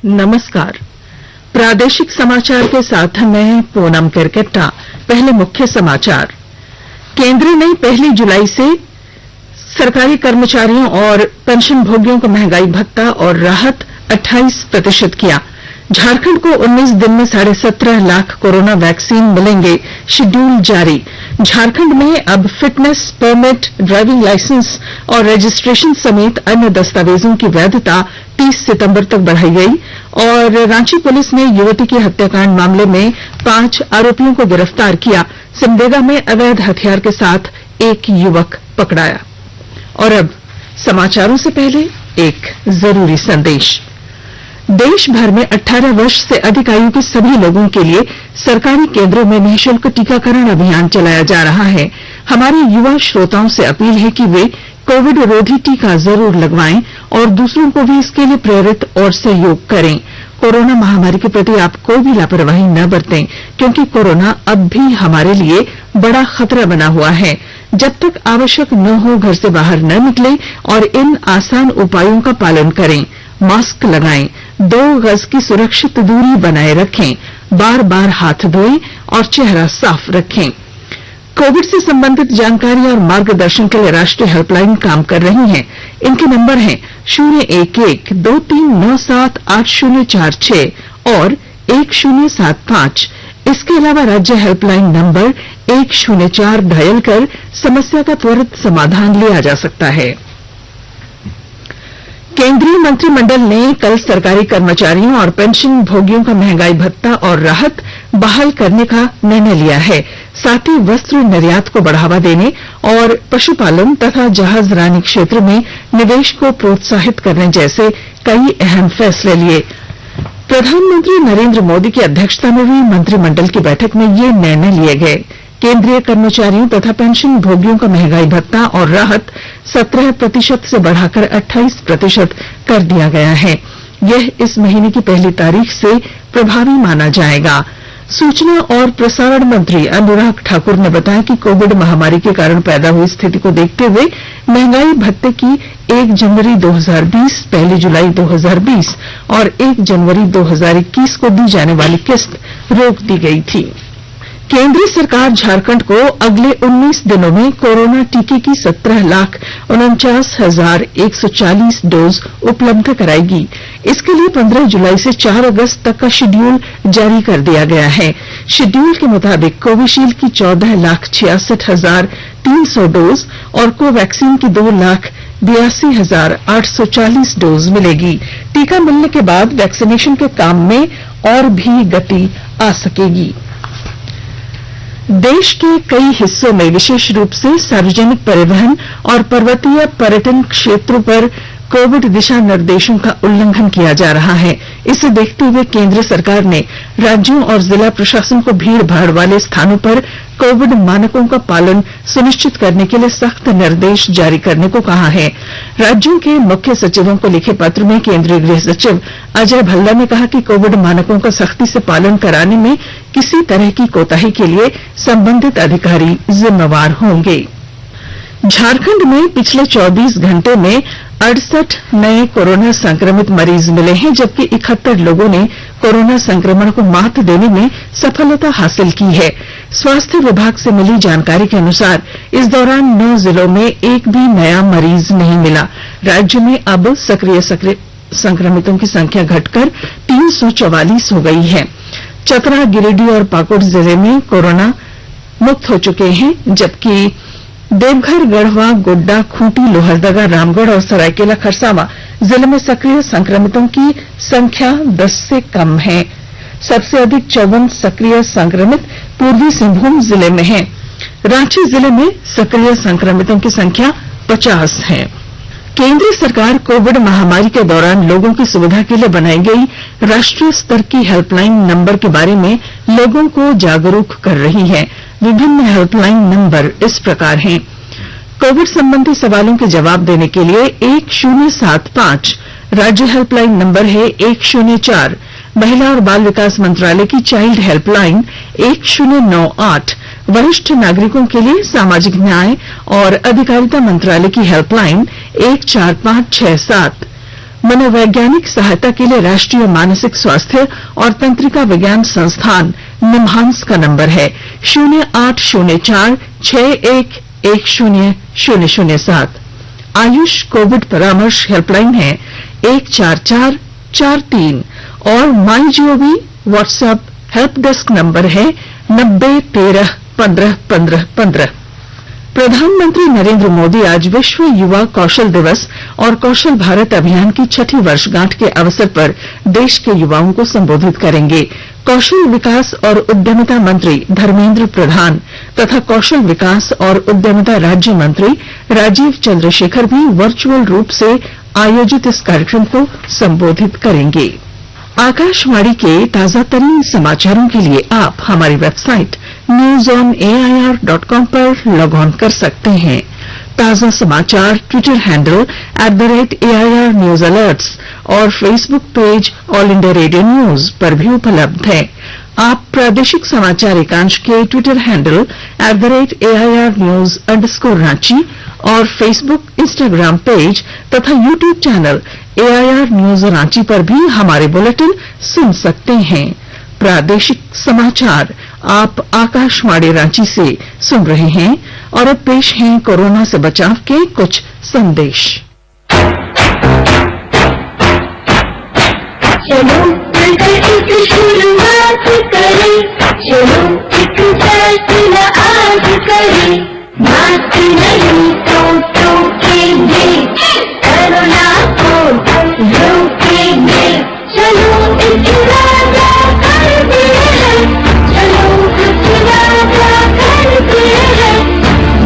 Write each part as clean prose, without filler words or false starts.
नमस्कार। प्रादेशिक समाचार के साथ मैं पूनम केरकेट्टा। पहले मुख्य समाचार। केंद्र ने 1 जुलाई से सरकारी कर्मचारियों और पेंशनभोगियों को महंगाई भत्ता और राहत 28% किया। झारखंड को 19 दिन में 17.5 लाख कोरोना वैक्सीन मिलेंगे, शेड्यूल जारी। झारखंड में अब फिटनेस परमिट, ड्राइविंग लाइसेंस और रजिस्ट्रेशन समेत अन्य दस्तावेजों की वैधता 30 सितंबर तक बढ़ाई गई। और रांची पुलिस ने युवती की हत्याकांड मामले में 5 आरोपियों को गिरफ्तार किया। सिमडेगा में अवैध हथियार के साथ एक युवक पकड़ाया। और अब समाचारों से पहले एक जरूरी संदेश। देश भर में 18 वर्ष से अधिक आयु के सभी लोगों के लिए सरकारी केंद्रों में निःशुल्क टीकाकरण अभियान चलाया जा रहा है। हमारे युवा श्रोताओं से अपील है कि वे कोविड रोधी टीका जरूर लगवाएं और दूसरों को भी इसके लिए प्रेरित और सहयोग करें। कोरोना महामारी के प्रति आप कोई भी लापरवाही न बरतें, क्योंकि कोरोना अब भी हमारे लिए बड़ा खतरा बना हुआ है। जब तक आवश्यक न हो घर से बाहर न निकलें और इन आसान उपायों का पालन करें। मास्क लगाएं, 2 गज की सुरक्षित दूरी बनाए रखें, बार बार हाथ धोएं और चेहरा साफ रखें। कोविड से संबंधित जानकारी और मार्गदर्शन के लिए राष्ट्रीय हेल्पलाइन काम कर रही है। इनके नंबर हैं 011-2397-8046 और 1075। इसके अलावा राज्य हेल्पलाइन नंबर 104 डायल कर समस्या का त्वरित समाधान लिया जा सकता है। केंद्रीय मंत्रिमंडल ने कल सरकारी कर्मचारियों और पेंशन भोगियों का महंगाई भत्ता और राहत बहाल करने का निर्णय लिया है। साथ ही वस्त्र निर्यात को बढ़ावा देने और पशुपालन तथा जहाजरानी क्षेत्र में निवेश को प्रोत्साहित करने जैसे कई अहम फैसले लिए। प्रधानमंत्री नरेंद्र मोदी की अध्यक्षता में हुई मंत्रिमंडल की बैठक में ये निर्णय लिए गए। केंद्रीय कर्मचारियों तथा पेंशन भोगियों का महंगाई भत्ता और राहत 17% से बढ़ाकर 28% कर दिया गया है। यह इस महीने की 1 तारीख से प्रभावी माना जाएगा। सूचना और प्रसारण मंत्री अनुराग ठाकुर ने बताया कि कोविड महामारी के कारण पैदा हुई स्थिति को देखते हुए महंगाई भत्ते की 1 जनवरी 2020, 1 जुलाई 2020 और 1 जनवरी 2021 को दी जाने वाली किस्त रोक दी गई थी। केंद्र सरकार झारखंड को अगले 19 दिनों में कोरोना टीके की 17,49,140 डोज उपलब्ध कराएगी। इसके लिए 15 जुलाई से 4 अगस्त तक का शेड्यूल जारी कर दिया गया है। शेड्यूल के मुताबिक कोविशील्ड की 14,66,300 डोज और कोवैक्सीन की 2,82,840 डोज मिलेगी। टीका मिलने के बाद वैक्सीनेशन के काम में और भी गति आ सकेगी। देश के कई हिस्सों में विशेष रूप से सार्वजनिक परिवहन और पर्वतीय पर्यटन क्षेत्रों पर कोविड दिशा निर्देशों का उल्लंघन किया जा रहा है। इसे देखते हुए केंद्र सरकार ने राज्यों और जिला प्रशासन को भीड़ भाड़ वाले स्थानों पर कोविड मानकों का पालन सुनिश्चित करने के लिए सख्त निर्देश जारी करने को कहा है। राज्यों के मुख्य सचिवों को लिखे पत्र में केंद्रीय गृह सचिव अजय भल्ला ने कहा कि कोविड मानकों का सख्ती से पालन कराने में किसी तरह की कोताही के लिए संबंधित अधिकारी जिम्मेवार होंगे। झारखंड में पिछले 24 घंटे में 68 नए कोरोना संक्रमित मरीज मिले हैं, जबकि 71 लोगों ने कोरोना संक्रमण को मात देने में सफलता हासिल की है। स्वास्थ्य विभाग से मिली जानकारी के अनुसार इस दौरान 9 जिलों में एक भी नया मरीज नहीं मिला। राज्य में अब सक्रिय संक्रमितों की संख्या घटकर 344 हो गई है। चतरा, गिरिडीह और पाकुड़ जिले में कोरोना मुक्त हो चुके हैं, जबकि देवघर, गढ़वा, गोड्डा, खूंटी, लोहरदगा, रामगढ़ और सरायकेला खरसावां जिले में सक्रिय संक्रमितों की संख्या 10 से कम है। सबसे अधिक 54 सक्रिय संक्रमित पूर्वी सिंहभूम जिले में हैं। रांची जिले में सक्रिय संक्रमितों की संख्या 50 है। केंद्र सरकार कोविड महामारी के दौरान लोगों की सुविधा के लिए बनाई गई राष्ट्रीय स्तर की हेल्पलाइन नंबर के बारे में लोगों को जागरूक कर रही है। विभिन्न हेल्पलाइन नंबर इस प्रकार हैं। कोविड संबंधी सवालों के जवाब देने के लिए 1075 राज्य हेल्पलाइन नंबर है। 104 महिला और बाल विकास मंत्रालय की चाइल्ड हेल्पलाइन 1098 वरिष्ठ नागरिकों के लिए सामाजिक न्याय और अधिकारिता मंत्रालय की हेल्पलाइन 14567 मनोवैज्ञानिक सहायता के लिए राष्ट्रीय मानसिक स्वास्थ्य और तंत्रिका विज्ञान संस्थान निम्हांस का नंबर है 080461100007। आयुष कोविड परामर्श हेल्पलाइन है 14443 और my gov WhatsApp help desk number है 9013151515। प्रधानमंत्री नरेंद्र मोदी आज विश्व युवा कौशल दिवस और कौशल भारत अभियान की 6ठी वर्षगांठ के अवसर पर देश के युवाओं को संबोधित करेंगे। कौशल विकास और उद्यमिता मंत्री धर्मेंद्र प्रधान तथा कौशल विकास और उद्यमिता राज्य मंत्री राजीव चंद्रशेखर भी वर्चुअल रूप से आयोजित इस कार्यक्रम को संबोधित करेंगे। आकाशवाणी के ताजा तरीन समाचारों के लिए आप हमारी वेबसाइट newsonair.com पर लॉग ऑन कर सकते हैं। ताजा समाचार Twitter handle @AIR News Alerts और Facebook page all India radio news पर भी उपलब्ध है। आप प्रादेशिक समाचार एकांश के ट्विटर हैंडल @AIR News_Ranchi और फेसबुक इंस्टाग्राम पेज तथा YouTube channel AIR News Ranchi पर भी हमारे बुलेटिन सुन सकते हैं। प्रादेशिक समाचार आप आकाशवाणी रांची से सुन रहे हैं और अब पेश हैं कोरोना से बचाव के कुछ संदेश। चलो मिलकर एक शुरुआत करें, चलो एक फैसला आज करें, मास्क नहीं तो टोकेंगे, कोरोना को रोकेंगे। चलो एक वादा करते हैं, चलो एक वादा करते हैं,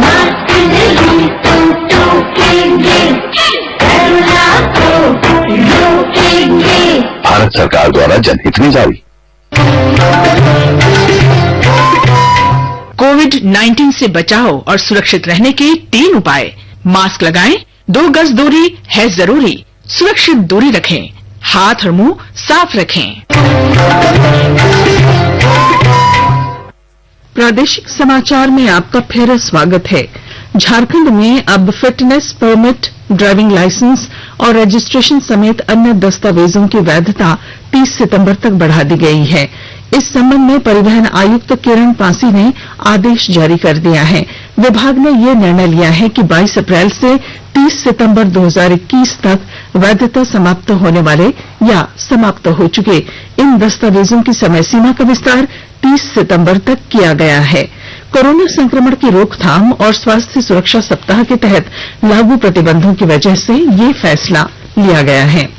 मास्क नहीं तो टोकेंगे, कोरोना को रोकेंगे। भारत सरकार द्वारा जनहित में जारी। कोविड-19 से बचाव और सुरक्षित रहने के 3 उपाय। मास्क लगाएं, 2 गज दूरी है जरूरी, सुरक्षित दूरी रखें, हाथ और मुंह साफ रखें। प्रादेशिक समाचार में आपका फिर स्वागत है। झारखंड में अब फिटनेस परमिट, ड्राइविंग लाइसेंस और रजिस्ट्रेशन समेत अन्य दस्तावेजों की वैधता 30 सितंबर तक बढ़ा दी गई है। इस संबंध में परिवहन आयुक्त किरण पासी ने आदेश जारी कर दिया है। विभाग ने यह निर्णय लिया है कि 22 अप्रैल से 30 सितंबर 2021 तक वैधता समाप्त होने वाले या समाप्त हो चुके इन दस्तावेजों की समय सीमा का विस्तार 30 सितंबर तक किया गया है। कोरोना संक्रमण की रोकथाम और स्वास्थ्य सुरक्षा सप्ताह के तहत लागू प्रतिबंधों की वजह से ये फैसला लिया गया है।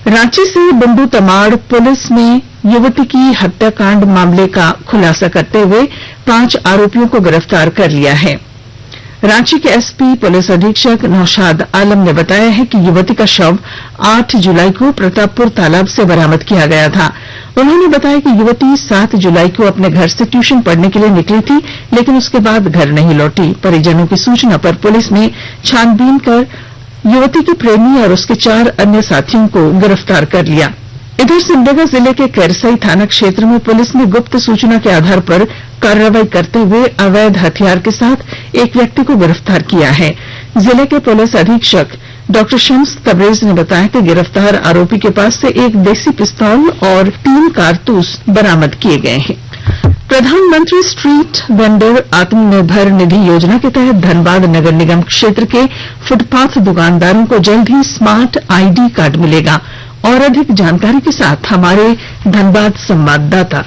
रांची से बुंडू तमाड़ पुलिस ने युवती की हत्याकांड मामले का खुलासा करते हुए 5 आरोपियों को गिरफ्तार कर लिया है। रांची के एसपी पुलिस अधीक्षक नौशाद आलम ने बताया है कि युवती का शव 8 जुलाई को प्रतापपुर तालाब से बरामद किया गया था। उन्होंने बताया कि युवती 7 जुलाई को अपने घर से ट्यूशन पढ़ने के लिए निकली थी, लेकिन उसके बाद घर नहीं लौटी। परिजनों की सूचना पर पुलिस ने छानबीन कर युवती के प्रेमी और उसके 4 अन्य साथियों को गिरफ्तार कर लिया। इधर सिमडेगा जिले के कैरसई थाना क्षेत्र में पुलिस ने गुप्त सूचना के आधार पर कार्रवाई करते हुए अवैध हथियार के साथ एक व्यक्ति को गिरफ्तार किया है। जिले के पुलिस अधीक्षक डॉक्टर शम्स तबरेज ने बताया कि गिरफ्तार आरोपी के पास से एक देसी पिस्तौल और 3 कारतूस बरामद किए गए हैं। प्रधानमंत्री स्ट्रीट वेंडर आत्मनिर्भर निधि योजना के तहत धनबाद नगर निगम क्षेत्र के फुटपाथ दुकानदारों को जल्द ही स्मार्ट आईडी कार्ड मिलेगा। और अधिक जानकारी के साथ हमारे धनबाद संवाददाता।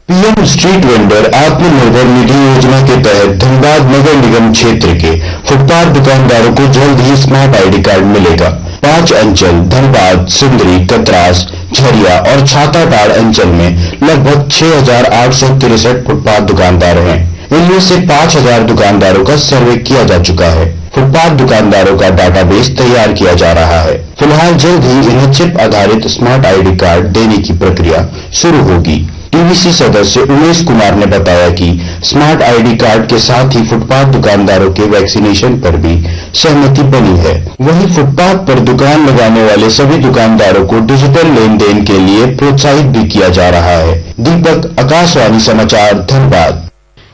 PM street vendor Atmanirbhar Nidhi योजना के तहत धनबाद नगर निगम क्षेत्र के फुटपाथ दुकानदारों को जल्द ही स्मार्ट आईडी कार्ड मिलेगा। 5 अंचल धनबाद, सिंदरी, कतरास, झरिया और छाताटाड़ अंचल में लगभग 6,863 फुटपाथ दुकानदार हैं। इनमें से 5,000 दुकानदारों का सर्वे किया जा चुका है। फुटपाथ दुकानदारों का डाटाबेस तैयार किया जा रहा है। फिलहाल जल्द ही इन्हें चिप आधारित स्मार्ट आईडी कार्ड देने की प्रक्रिया शुरू होगी। टीवीसी सदस्य उमेश कुमार ने बताया कि स्मार्ट आईडी कार्ड के साथ ही फुटपाथ दुकानदारों के वैक्सीनेशन पर भी सहमति बनी है। वहीं फुटपाथ पर दुकान लगाने वाले सभी दुकानदारों को डिजिटल लेन देन के लिए प्रोत्साहित भी किया जा रहा है। दीपक, आकाशवाणी समाचार, धनबाद।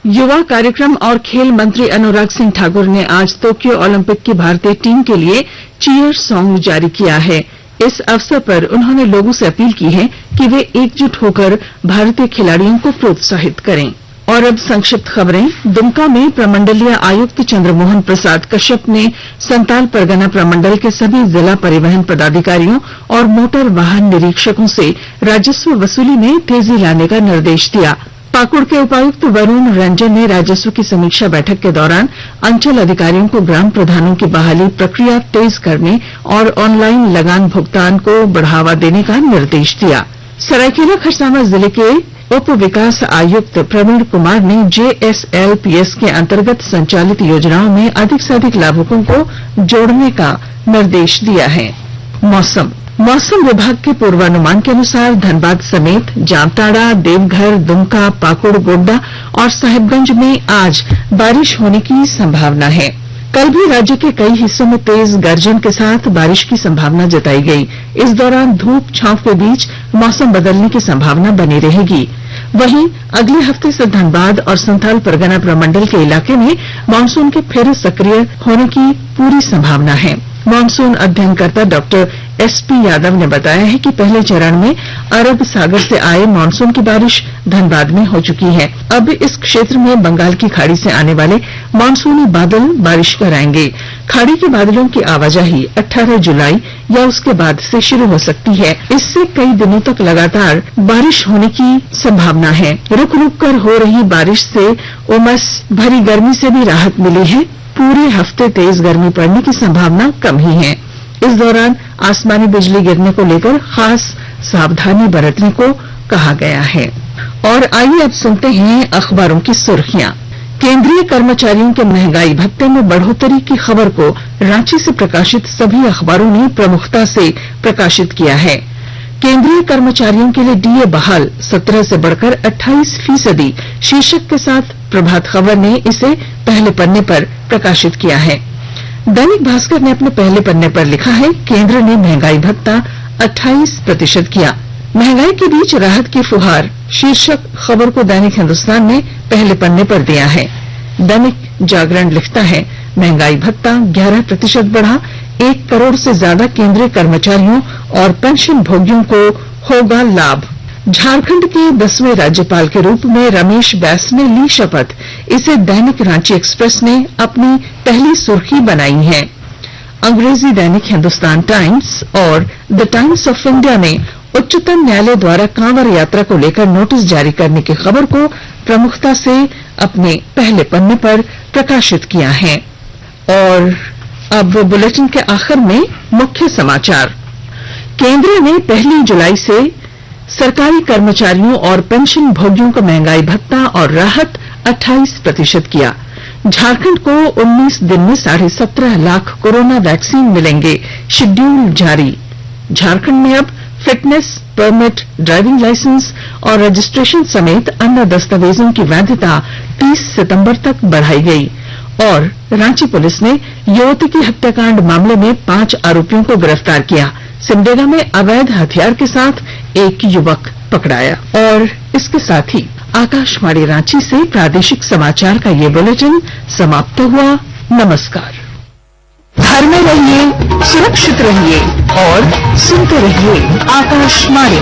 युवा कार्यक्रम और खेल मंत्री अनुराग सिंह ठाकुर ने आज तोक्यो ओलंपिक की भारतीय टीम के लिए चीयर सॉन्ग जारी किया है। इस अवसर पर उन्होंने लोगों से अपील की है कि वे एकजुट होकर भारतीय खिलाड़ियों को प्रोत्साहित करें। और अब संक्षिप्त खबरें। दुमका में प्रमंडलीय आयुक्त चंद्रमोहन प्रसाद कश्यप ने संताल परगना प्रमंडल के सभी जिला परिवहन पदाधिकारियों और मोटर वाहन निरीक्षकों से राजस्व वसूली में तेजी लाने का निर्देश दिया। पाकुड़ के उपायुक्त वरुण रंजन ने राजस्व की समीक्षा बैठक के दौरान अंचल अधिकारियों को ग्राम प्रधानों की बहाली प्रक्रिया तेज करने और ऑनलाइन लगान भुगतान को बढ़ावा देने का निर्देश दिया। सरायकेला खरसावां जिले के उप विकास आयुक्त प्रवीण कुमार ने JSLPS के अंतर्गत संचालित योजनाओं में अधिक से अधिक लाभुकों को जोड़ने का निर्देश दिया है। मौसम विभाग के पूर्वानुमान के अनुसार धनबाद समेत जामताड़ा, देवघर, दुमका, पाकुड़, गोड्डा और साहिबगंज में आज बारिश होने की संभावना है। कल भी राज्य के कई हिस्सों में तेज गर्जन के साथ बारिश की संभावना जताई गई। इस दौरान धूप छांव के बीच मौसम बदलने की संभावना बनी रहेगी। वहीं अगले हफ्ते से धनबाद और संथाल परगना प्रमंडल के इलाके में मानसून के फिर सक्रिय होने की पूरी संभावना है। मानसून अध्ययनकर्ता डॉक्टर SP यादव ने बताया है कि पहले चरण में अरब सागर से आए मानसून की बारिश धनबाद में हो चुकी है। अब इस क्षेत्र में बंगाल की खाड़ी से आने वाले मानसूनी बादल बारिश कराएंगे। खाड़ी के बादलों की आवाजाही 18 जुलाई या उसके बाद से शुरू हो सकती है। इससे कई दिनों तक लगातार बारिश होने की संभावना है। रुक रुक कर हो रही बारिश से उमस भरी गर्मी से भी राहत मिली है। पूरे हफ्ते तेज गर्मी पड़ने की संभावना कम ही है। इस दौरान आसमानी बिजली गिरने को लेकर खास सावधानी बरतने को कहा गया है। और आइए अब सुनते हैं अखबारों की सुर्खियां। केंद्रीय कर्मचारियों के महंगाई भत्ते में बढ़ोतरी की खबर को रांची से प्रकाशित सभी अखबारों ने प्रमुखता से प्रकाशित किया है। केंद्रीय कर्मचारियों के लिए डीए बहाल 17 से बढ़कर 28% शीर्षक के साथ प्रभात खबर ने इसे पहले पन्ने पर प्रकाशित किया है। दैनिक भास्कर ने अपने पहले पन्ने पर लिखा है, केंद्र ने महंगाई भत्ता 28% किया, महंगाई के बीच राहत की फुहार शीर्षक खबर को दैनिक हिंदुस्तान ने पहले पन्ने पर दिया है। दैनिक जागरण लिखता है, महंगाई भत्ता 11% बढ़ा, 1 करोड़ से ज्यादा केंद्रीय कर्मचारियों और पेंशन भोगियों को होगा लाभ। झारखंड के 10वें राज्यपाल के रूप में रमेश बैस ने ली शपथ। इसे दैनिक रांची एक्सप्रेस ने अपनी पहली सुर्खी बनाई है। अंग्रेजी दैनिक हिंदुस्तान टाइम्स और द टाइम्स ऑफ इंडिया ने उच्चतम न्यायालय द्वारा कांवर यात्रा को लेकर नोटिस जारी करने की खबर को प्रमुखता से अपने पहले पन्ने पर प्रकाशित किया है। और अब बुलेटिन के आखिर में मुख्य समाचार। केंद्र ने 1 जुलाई से सरकारी कर्मचारियों और पेंशन भोगियों को महंगाई भत्ता और राहत 28% किया। झारखंड को 19 दिन में 17.5 लाख कोरोना वैक्सीन मिलेंगे, शेड्यूल जारी। झारखंड में अब फिटनेस, परमिट, ड्राइविंग लाइसेंस और रजिस्ट्रेशन समेत अन्य दस्तावेजों की वैधता 30 सितंबर तक बढ़ाई गई। और रांची पुलिस ने युवती की हत्याकांड मामले में 5 आरोपियों को गिरफ्तार किया। सिमडेगा में अवैध हथियार के साथ एक युवक पकड़ाया। और इसके साथ ही आकाशवाणी रांची से प्रादेशिक समाचार का ये बुलेटिन समाप्त हुआ। नमस्कार। घर में रहिए, सुरक्षित रहिए और सुनते रहिए आकाशवाणी।